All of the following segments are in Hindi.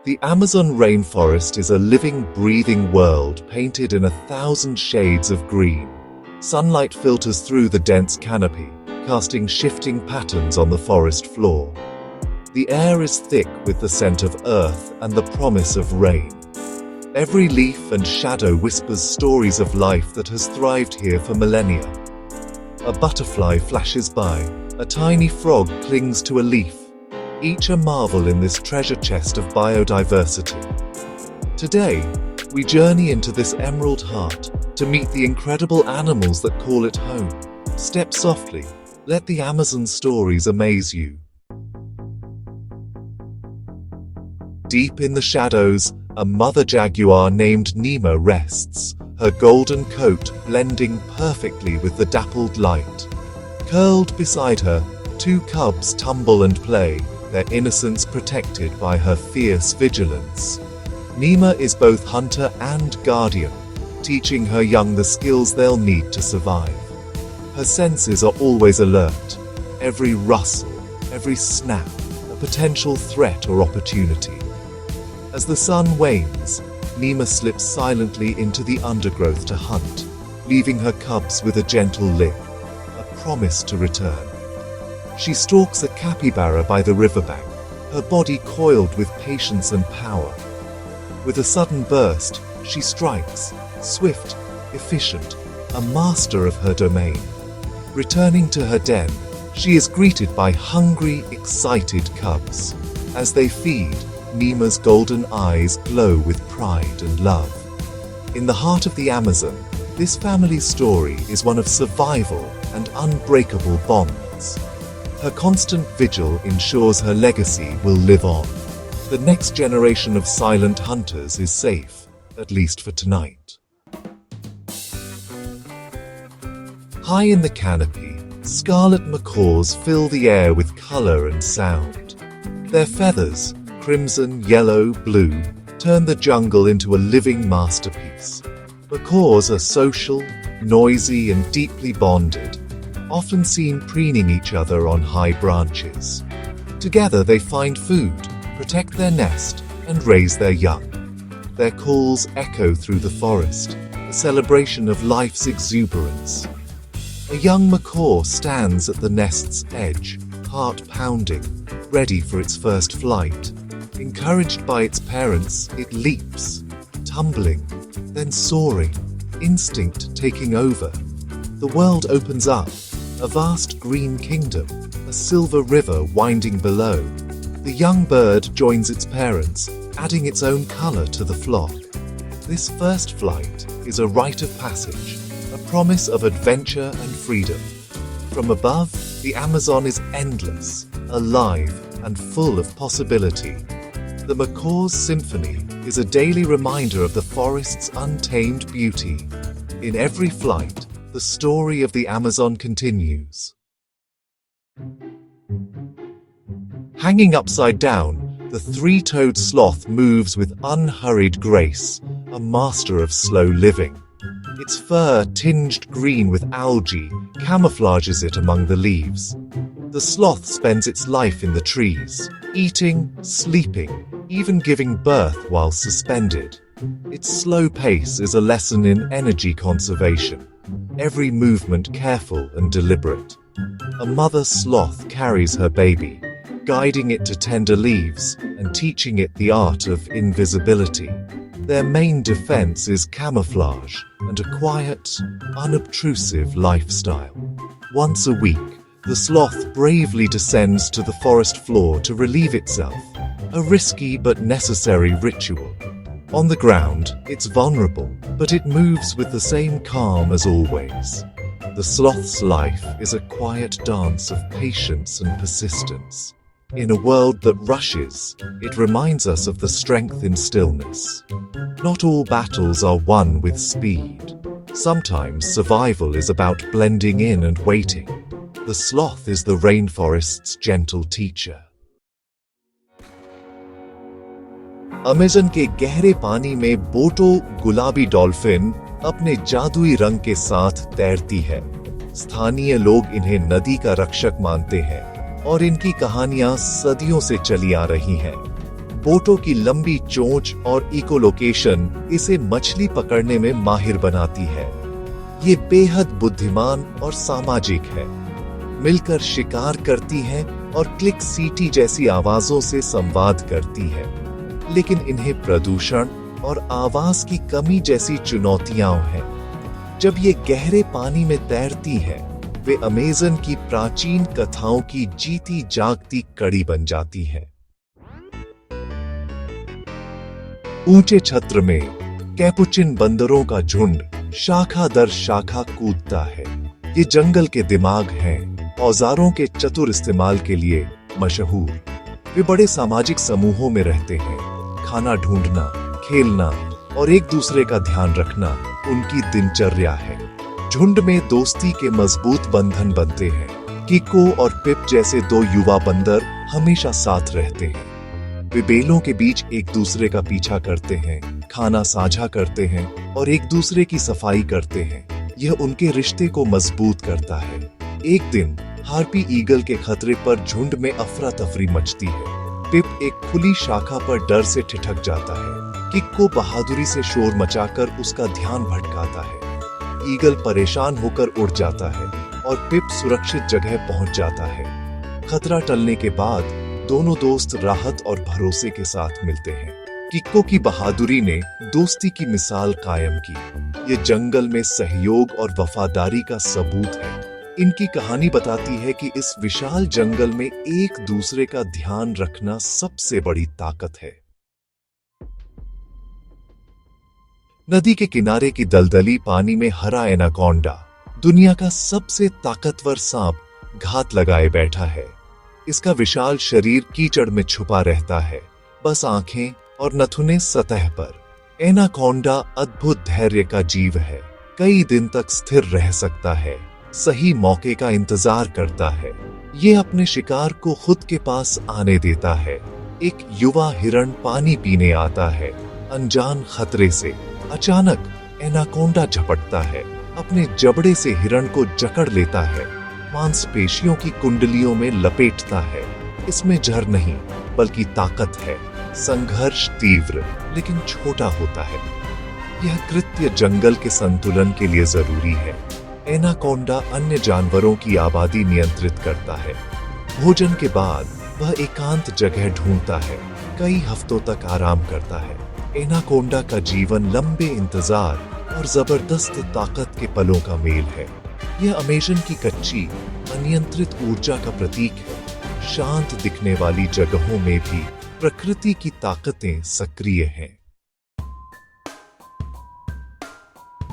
The Amazon rainforest is a living, breathing world painted in 1,000 shades of green. Sunlight filters through the dense canopy, casting shifting patterns on the forest floor. The air is thick with the scent of earth and the promise of rain. Every leaf and shadow whispers stories of life that has thrived here for millennia. A butterfly flashes by, a tiny frog clings to a leaf, each a marvel in this treasure chest of biodiversity. Today, we journey into this emerald heart to meet the incredible animals that call it home. Step softly, let the Amazon stories amaze you. Deep in the shadows, a mother jaguar named Nima rests, her golden coat blending perfectly with the dappled light. Curled beside her, two cubs tumble and play, their innocence protected by her fierce vigilance. Nima is both hunter and guardian, teaching her young the skills they'll need to survive. Her senses are always alert, every rustle, every snap, a potential threat or opportunity. As the sun wanes, Nima slips silently into the undergrowth to hunt, leaving her cubs with a gentle lip, a promise to return. She stalks a capybara by the riverbank, her body coiled with patience and power. With a sudden burst, she strikes, swift, efficient, a master of her domain. Returning to her den, she is greeted by hungry, excited cubs. As they feed, Nima's golden eyes glow with pride and love. In the heart of the Amazon, this family's story is one of survival and unbreakable bonds. Her constant vigil ensures her legacy will live on. The next generation of silent hunters is safe, at least for tonight. High in the canopy, scarlet macaws fill the air with color and sound. Their feathers, crimson, yellow, blue, turn the jungle into a living masterpiece. Macaws are social, noisy, and deeply bonded, often seen preening each other on high branches. Together they find food, protect their nest, and raise their young. Their calls echo through the forest, a celebration of life's exuberance. A young macaw stands at the nest's edge, heart pounding, ready for its first flight. Encouraged by its parents, it leaps, tumbling, then soaring, instinct taking over. The world opens up, a vast green kingdom, a silver river winding below. The young bird joins its parents, adding its own color to the flock. This first flight is a rite of passage, a promise of adventure and freedom. From above, the Amazon is endless, alive, and full of possibility. The macaw's symphony is a daily reminder of the forest's untamed beauty. In every flight, the story of the Amazon continues. Hanging upside down, the three-toed sloth moves with unhurried grace, a master of slow living. Its fur, tinged green with algae, camouflages it among the leaves. The sloth spends its life in the trees, eating, sleeping, even giving birth while suspended. Its slow pace is a lesson in energy conservation, every movement careful and deliberate. A mother sloth carries her baby, guiding it to tender leaves and teaching it the art of invisibility. Their main defense is camouflage and a quiet, unobtrusive lifestyle. Once a week, the sloth bravely descends to the forest floor to relieve itself, a risky but necessary ritual. On the ground, it's vulnerable, but it moves with the same calm as always. The sloth's life is a quiet dance of patience and persistence. In a world that rushes, it reminds us of the strength in stillness. Not all battles are won with speed. Sometimes survival is about blending in and waiting. The sloth is the rainforest's gentle teacher. Amazon के गहरे पानी में बोटो गुलाबी डॉल्फिन अपने जादुई रंग के साथ तैरती है। स्थानीय लोग इन्हें नदी का रक्षक मानते हैं और इनकी कहानियां सदियों से चली आ रही हैं। फोटो की लंबी चोंच और इकोलोकेशन इसे मछली पकड़ने में माहिर बनाती है। ये बेहद बुद्धिमान और सामाजिक है। मिलकर शिकार करती है और क्लिक सीटी जैसी आवाजों से संवाद करती है। लेकिन इन्हें प्रदूषण और आवाज की कमी जैसी चुनौतियां हैं। जब ये गहरे पानी में तैरती है, वे अमेज़न की प्राचीन कथाओं की जीती जागती कड़ी बन जाती है। ऊंचे छत्र में कैपुचिन बंदरों का झुंड शाखा दर शाखा कूदता है। ये जंगल के दिमाग हैं, औजारों के चतुर इस्तेमाल के लिए मशहूर। वे बड़े सामाजिक समूहों में रहते हैं। खाना ढूंढना, खेलना और एक दूसरे का ध्यान रखना उनकी दिनचर्या है। झुंड में दोस्ती के मजबूत बंधन बनते हैं। किको और पिप जैसे दो युवा बंदर हमेशा साथ रहते हैं। वे बेलों के बीच एक दूसरे का पीछा करते हैं, खाना साझा करते हैं और एक दूसरे की सफाई करते हैं। यह उनके रिश्ते को मजबूत करता है। एक दिन हार्पी ईगल के खतरे पर झुंड में अफरा तफरी मचती है। पिप एक खुली शाखा पर डर से ठिठक जाता है। किको बहादुरी से शोर मचाकर उसका ध्यान भटकाता है। ईगल परेशान होकर उड़ जाता है और पिप सुरक्षित जगह पहुंच जाता है। खतरा टलने के बाद दोनों दोस्त राहत और भरोसे के साथ मिलते हैं। किको की बहादुरी ने दोस्ती की मिसाल कायम की। ये जंगल में सहयोग और वफादारी का सबूत है। इनकी कहानी बताती है कि इस विशाल जंगल में एक दूसरे का ध्यान रखना सबसे बड़ी ताकत है। नदी के किनारे की दलदली पानी में हरा एनाकोंडा, दुनिया का सबसे ताकतवर सांप, घात लगाए बैठा है। इसका विशाल शरीर कीचड़ में छुपा रहता है, बस आंखें और नथुने सतह पर। एनाकोंडा अद्भुत धैर्य का जीव है। कई दिन तक स्थिर रह सकता है, सही मौके का इंतजार करता है। ये अपने शिकार को खुद के पास आने देता है। एक युवा हिरण पानी पीने आता है, अनजान खतरे से। अचानक एनाकोंडा झपटता है, अपने जबड़े से हिरण को जकड़ लेता है, मांसपेशियों की कुंडलियों में लपेटता है। इसमें जहर नहीं बल्कि ताकत है। संघर्ष तीव्र लेकिन छोटा होता है। यह कृत्य जंगल के संतुलन के लिए जरूरी है। एनाकोंडा अन्य जानवरों की आबादी नियंत्रित करता है। भोजन के बाद वह एकांत जगह ढूंढता है, कई हफ्तों तक आराम करता है। एनाकोंडा का जीवन लंबे इंतजार और जबरदस्त ताकत के पलों का मेल है। यह अमेज़न की कच्ची, अनियंत्रित ऊर्जा का प्रतीक है। शांत दिखने वाली जगहों में भी प्रकृति की ताकतें सक्रिय हैं।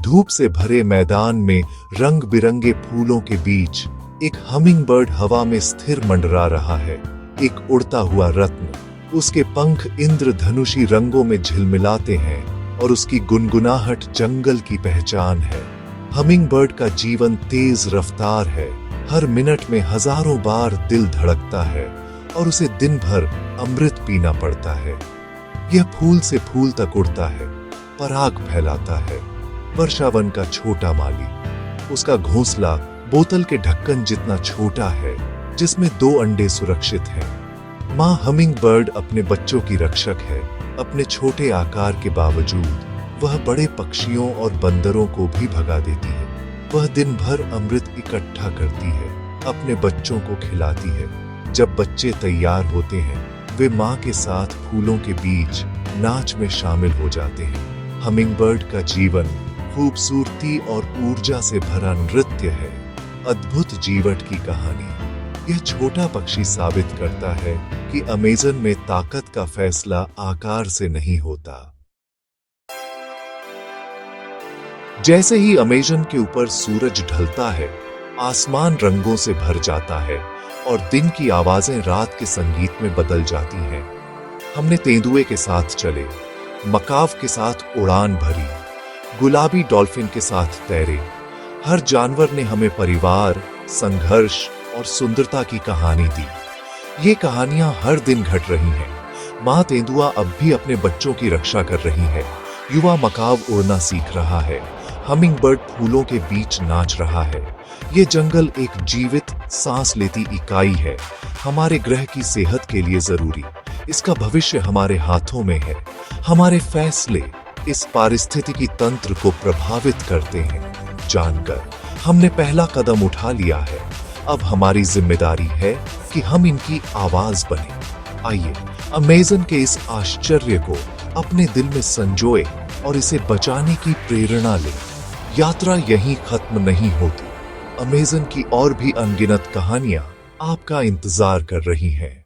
धूप से भरे मैदान में रंग बिरंगे फूलों के बीच एक हमिंगबर्ड हवा में स्थिर मंडरा रहा है। एक उड़ता हुआ रत्न। उसके पंख इंद्रधनुषी रंगों में झिलमिलाते हैं और उसकी गुनगुनाहट जंगल की पहचान है। हमिंगबर्ड का जीवन तेज रफ्तार है। हर मिनट में हजारों बार दिल धड़कता है और उसे दिन भर अमृत पीना पड़ता है। यह फूल से फूल तक उड़ता है, पराग फैलाता है। वर्षावन का छोटा माली। उसका घोंसला बोतल के ढक्कन जितना छोटा है, जिसमें 2 अंडे सुरक्षित हैं। माँ हमिंगबर्ड अपने बच्चों की रक्षक है। अपने छोटे आकार के बावजूद वह बड़े पक्षियों और बंदरों को भी भगा देती है। वह दिन भर अमृत इकट्ठा करती है, अपने बच्चों को खिलाती है। जब बच्चे तैयार होते हैं, वे माँ के साथ फूलों के बीच नाच में शामिल हो जाते हैं। हमिंगबर्ड का जीवन खूबसूरती और ऊर्जा से भरा नृत्य है। अद्भुत जीवट की कहानी। यह छोटा पक्षी साबित करता है कि अमेज़न में ताकत का फैसला आकार से नहीं होता। जैसे ही अमेज़न के ऊपर सूरज ढलता है, आसमान रंगों से भर जाता है और दिन की आवाजें रात के संगीत में बदल जाती हैं। हमने तेंदुए के साथ चले, मकाव के साथ उड़ान भरी, गुलाबी डॉल्फिन के साथ तैरे। हर जानवर ने हमें परिवार, संघर्ष और सुंदरता की कहानी दी। ये कहानियां हर दिन घट रही हैं। माँ तेंदुआ अब भी अपने बच्चों की रक्षा कर रही है। युवा मकाव उड़ना सीख रहा है। हमिंगबर्ड फूलों के बीच नाच रहा है। ये जंगल एक जीवित, सांस लेती इकाई है, हमारे ग्रह की सेहत के लिए जरूरी। इसका भविष्य हमारे हाथों में है। हमारे फैसले इस पारिस्थितिकी तंत्र को प्रभावित करते हैं। जानकर हमने पहला कदम उठा लिया है। अब हमारी जिम्मेदारी है कि हम इनकी आवाज बने। आइए अमेज़न के इस आश्चर्य को अपने दिल में संजोए और इसे बचाने की प्रेरणा लें। यात्रा यहीं खत्म नहीं होती। अमेज़न की और भी अनगिनत कहानियां आपका इंतजार कर रही हैं।